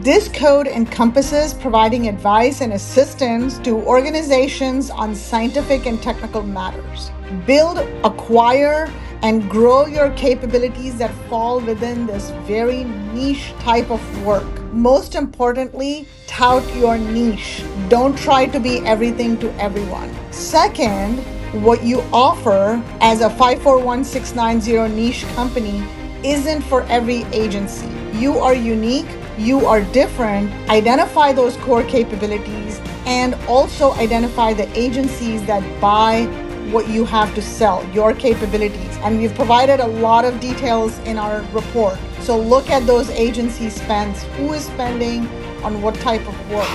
This code encompasses providing advice and assistance to organizations on scientific and technical matters. Build, acquire, and grow your capabilities that fall within this very niche type of work. Most importantly, tout your niche. Don't try to be everything to everyone. Second, what you offer as a 541690 niche company isn't for every agency. You are unique, you are different. Identify those core capabilities and also identify the agencies that buy what you have to sell, your capabilities. And we've provided a lot of details in our report. So look at those agency spends, who is spending on what type of work.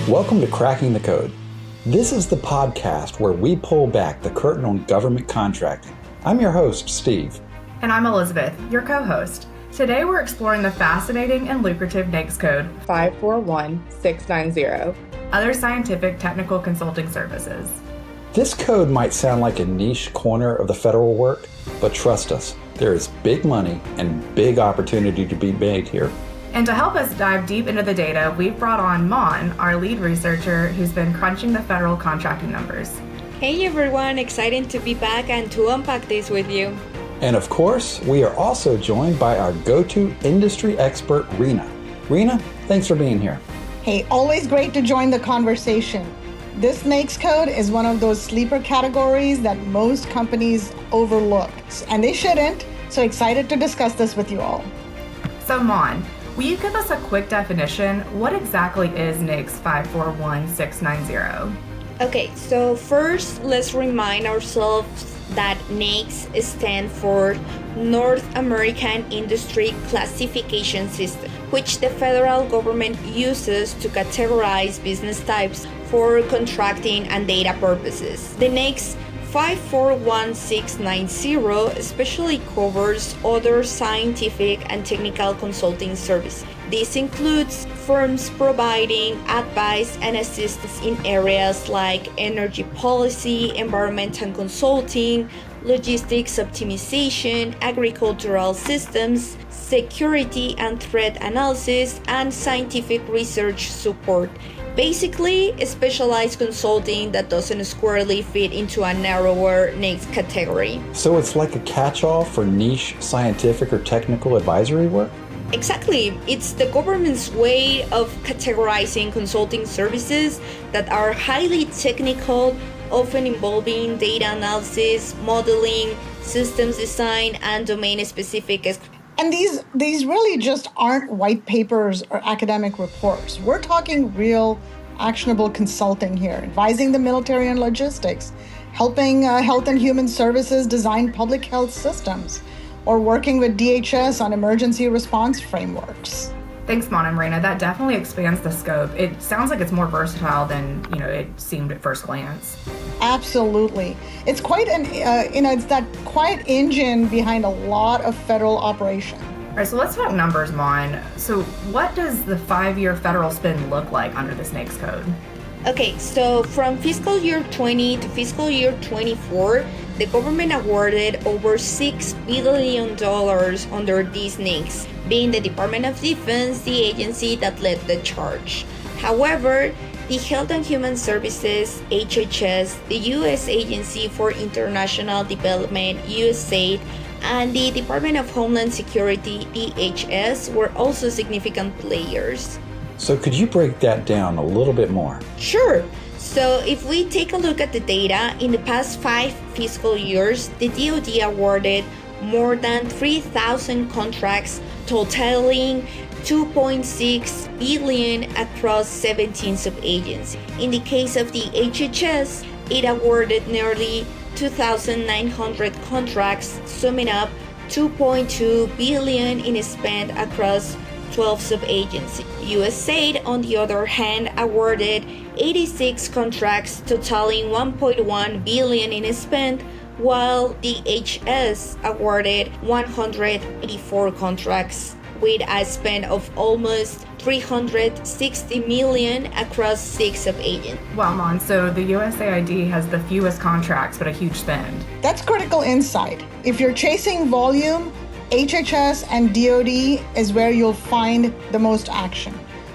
Welcome to Cracking the Code. This is the podcast where we pull back the curtain on government contracting. I'm your host, Steve. And I'm Elizabeth, your co-host. Today we're exploring the fascinating and lucrative NAICS code 541690. Other scientific technical consulting services. This code might sound like a niche corner of the federal work, but trust us, there is big money and big opportunity to be made here. And to help us dive deep into the data, we've brought on Mon, our lead researcher, who's been crunching the federal contracting numbers. Hey everyone, excited to be back and to unpack this with you. And of course, we are also joined by our go-to industry expert, Rena. Rena, thanks for being here. Hey, always great to join the conversation. This NAICS code is one of those sleeper categories that most companies overlook, and they shouldn't, so excited to discuss this with you all. So Mon, will you give us a quick definition? What exactly is NAICS 541690? Okay, so first let's remind ourselves that NAICS stands for North American Industry Classification System, which the federal government uses to categorize business types for contracting and data purposes. The NAICS 541690 especially covers other scientific and technical consulting services. This includes firms providing advice and assistance in areas like energy policy, environmental consulting, logistics optimization, agricultural systems, security and threat analysis, and scientific research support. Basically, specialized consulting that doesn't squarely fit into a narrower NAICS category. So it's like a catch-all for niche scientific or technical advisory work? Exactly. It's the government's way of categorizing consulting services that are highly technical, often involving data analysis, modeling, systems design, and domain-specific. And these really just aren't white papers or academic reports. We're talking real, actionable consulting here, advising the military on logistics, helping Health and Human Services design public health systems, or working with DHS on emergency response frameworks. Thanks, Mon and Rena. That definitely expands the scope. It sounds like it's more versatile than it seemed at first glance. Absolutely. It's quite it's that quiet engine behind a lot of federal operation. All right, so let's talk numbers, Mon. So what does the 5-year federal spend look like under this NAICS code? Okay, so from fiscal year 20 to fiscal year 24, the government awarded over $6 billion under these NAICS, being the Department of Defense the agency that led the charge. However, the Health and Human Services, HHS, the U.S. Agency for International Development, USAID, and the Department of Homeland Security, DHS, were also significant players. So could you break that down a little bit more? Sure. So if we take a look at the data, in the past 5 fiscal years, the DoD awarded more than 3,000 contracts totaling $2.6 billion across 17 sub-agencies. In the case of the HHS, it awarded nearly 2,900 contracts, summing up $2.2 billion in spend across 12 sub-agencies. USAID, on the other hand, awarded 86 contracts totaling $1.1 billion in spend while DHS awarded 184 contracts with a spend of almost 360 million across 6 sub-agents. Wow, Mon, so the USAID has the fewest contracts but a huge spend. That's critical insight. If you're chasing volume, HHS and DoD is where you'll find the most action.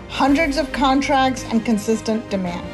Hundreds of contracts and consistent demand.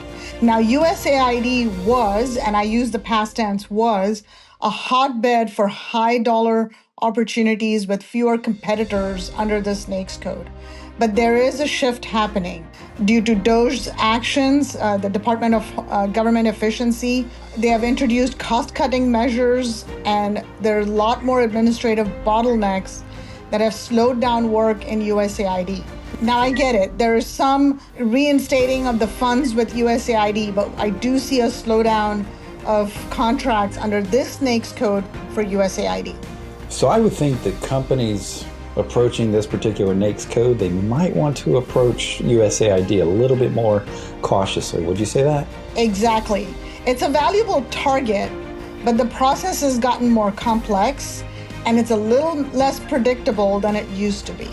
Now, USAID was, and I use the past tense, was a hotbed for high dollar opportunities with fewer competitors under the NAICS code. But there is a shift happening due to DOGE's actions, the Department of Government Efficiency. They have introduced cost-cutting measures, and there are a lot more administrative bottlenecks that have slowed down work in USAID. Now, I get it. There is some reinstating of the funds with USAID, but I do see a slowdown of contracts under this NAICS code for USAID. So I would think that companies approaching this particular NAICS code, they might want to approach USAID a little bit more cautiously. Would you say that? Exactly. It's a valuable target, but the process has gotten more complex and it's a little less predictable than it used to be.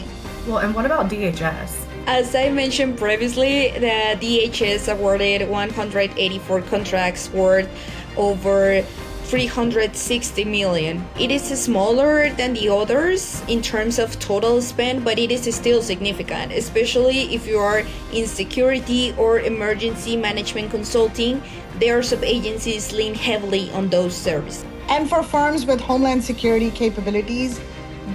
Well, and what about DHS? As I mentioned previously, the DHS awarded 184 contracts worth over 360 million. It is smaller than the others in terms of total spend, but it is still significant, especially if you are in security or emergency management consulting. Their sub-agencies lean heavily on those services. And for firms with homeland security capabilities,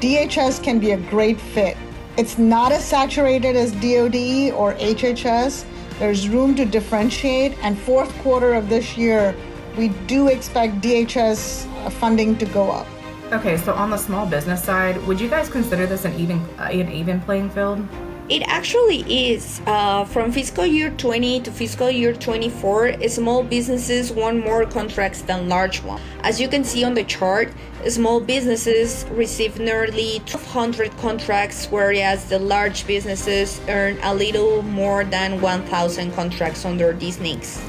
DHS can be a great fit. It's not as saturated as DoD or HHS. There's room to differentiate, and fourth quarter of this year, we do expect DHS funding to go up. Okay, so on the small business side, would you guys consider this an even playing field? It actually is. From fiscal year 20 to fiscal year 24, small businesses won more contracts than large ones. As you can see on the chart, small businesses received nearly 1,200 contracts, whereas the large businesses earned a little more than 1,000 contracts under these NAICS.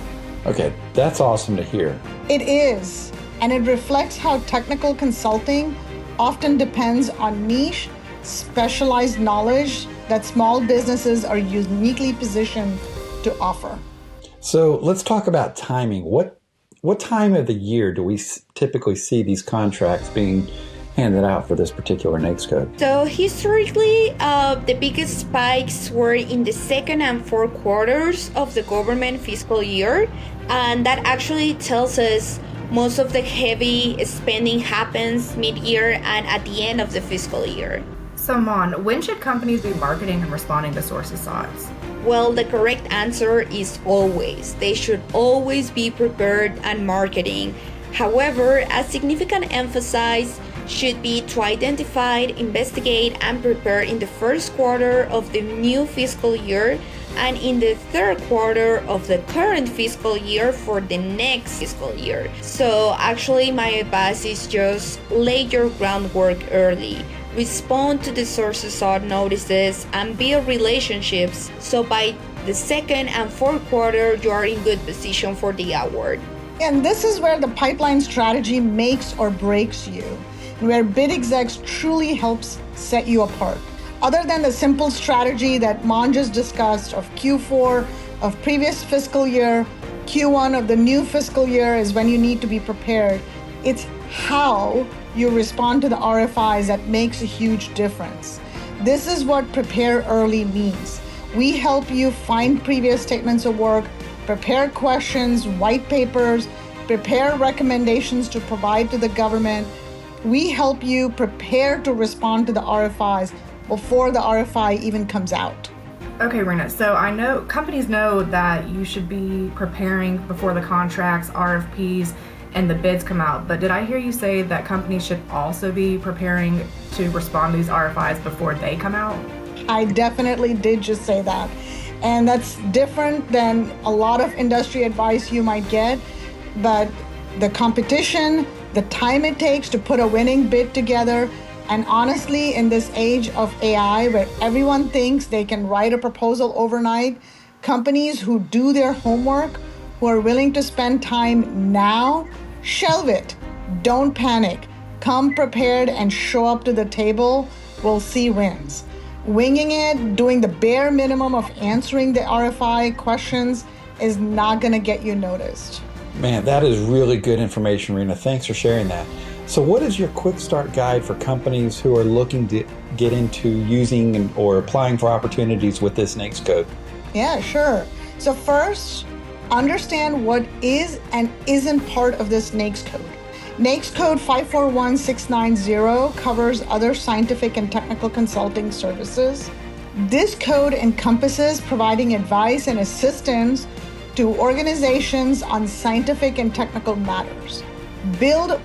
Okay, that's awesome to hear. It is, and it reflects how technical consulting often depends on niche, specialized knowledge that small businesses are uniquely positioned to offer. So let's talk about timing. What time of the year do we typically see these contracts being handed out for this particular NAICS code? So historically, the biggest spikes were in the second and fourth quarters of the government fiscal year, and that actually tells us most of the heavy spending happens mid-year and at the end of the fiscal year. So Mon, when should companies be marketing and responding to sources SOTs? Well, the correct answer is always. They should always be prepared and marketing. However, a significant emphasis should be to identify, investigate, and prepare in the first quarter of the new fiscal year and in the third quarter of the current fiscal year for the next fiscal year. So actually, my advice is just lay your groundwork early. Respond to the sources SOT notices and build relationships so by the second and fourth quarter you are in good position for the award. And this is where the pipeline strategy makes or breaks you, where bid execs truly helps set you apart. Other than the simple strategy that Mon just discussed of Q4 of previous fiscal year, Q1 of the new fiscal year is when you need to be prepared. It's how you respond to the RFIs that makes a huge difference. This is what prepare early means. We help you find previous statements of work, prepare questions, white papers, prepare recommendations to provide to the government. We help you prepare to respond to the RFIs before the RFI even comes out. Okay, Rena, so I know companies know that you should be preparing before the contracts, RFPs, and the bids come out, but did I hear you say that companies should also be preparing to respond to these RFIs before they come out? I definitely did just say that. And that's different than a lot of industry advice you might get, but the competition, the time it takes to put a winning bid together, and honestly, in this age of AI where everyone thinks they can write a proposal overnight, companies who do their homework, who are willing to spend time now, shelve it. Don't panic. Come prepared and show up to the table. We'll see wins. Winging it, doing the bare minimum of answering the RFI questions is not going to get you noticed. Man, that is really good information, Rena. Thanks for sharing that. So what is your quick start guide for companies who are looking to get into using or applying for opportunities with this NAICS code? Yeah, sure. So first, understand what is and isn't part of this NAICS code. NAICS code 541690 covers other scientific and technical consulting services. This code encompasses providing advice and assistance to organizations on scientific and technical matters. Build,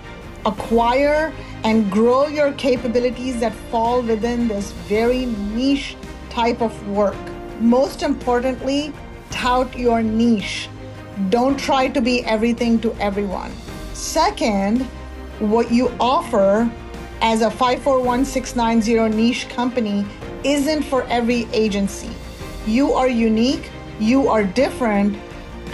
acquire, and grow your capabilities that fall within this very niche type of work. Most importantly, tout your niche. Don't try to be everything to everyone. Second, what you offer as a 541690 niche company isn't for every agency. You are unique, you are different.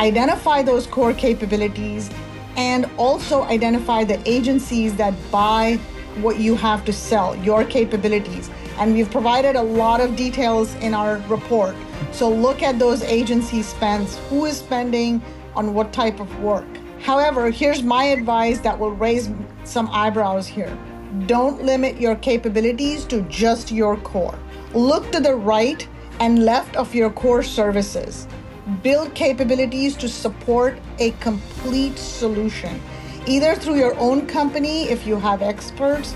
Identify those core capabilities and also identify the agencies that buy what you have to sell, your capabilities. And we've provided a lot of details in our report. So look at those agency spends, who is spending on what type of work. However, here's my advice that will raise some eyebrows here. Don't limit your capabilities to just your core. Look to the right and left of your core services. Build capabilities to support a complete solution, either through your own company if you have experts,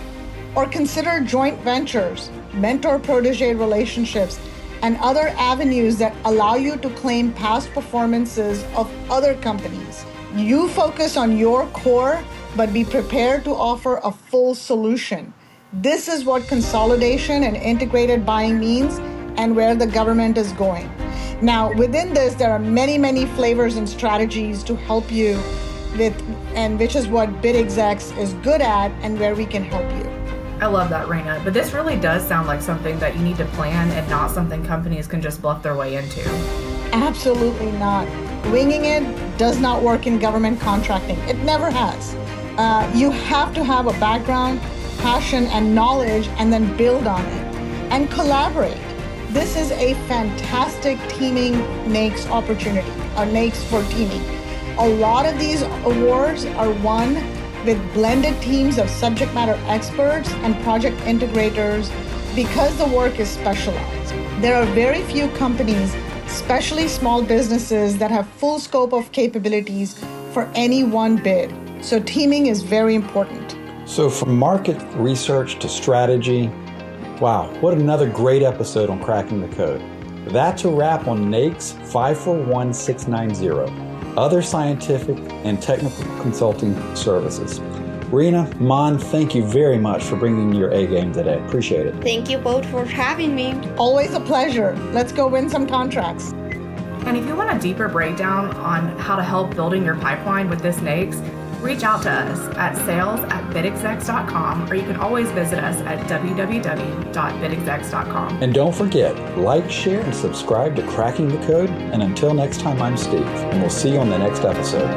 or consider joint ventures, mentor-protege relationships, and other avenues that allow you to claim past performances of other companies. You focus on your core, but be prepared to offer a full solution. This is what consolidation and integrated buying means and where the government is going. Now, within this, there are many flavors and strategies to help you with, and which is what BidExecs is good at and where we can help you. I love that, Rena. But this really does sound like something that you need to plan and not something companies can just bluff their way into. Absolutely not. Winging it does not work in government contracting. It never has. You have to have a background, passion, and knowledge, and then build on it and collaborate. This is a fantastic teaming NAICS opportunity, or NAICS for teaming. A lot of these awards are won with blended teams of subject matter experts and project integrators because the work is specialized. There are very few companies, especially small businesses, that have full scope of capabilities for any one bid. So teaming is very important. So from market research to strategy, wow, what another great episode on Cracking the Code. That's a wrap on NAICS 541690. Other scientific and technical consulting services. Rena, Mon, thank you very much for bringing your A game today. Appreciate it. Thank you both for having me. Always a pleasure. Let's go win some contracts. And if you want a deeper breakdown on how to help building your pipeline with this NAICS, reach out to us at sales@bidexecs.com, or you can always visit us at www.bidexecs.com. And don't forget, like, share, and subscribe to Cracking the Code. And until next time, I'm Steve, and we'll see you on the next episode.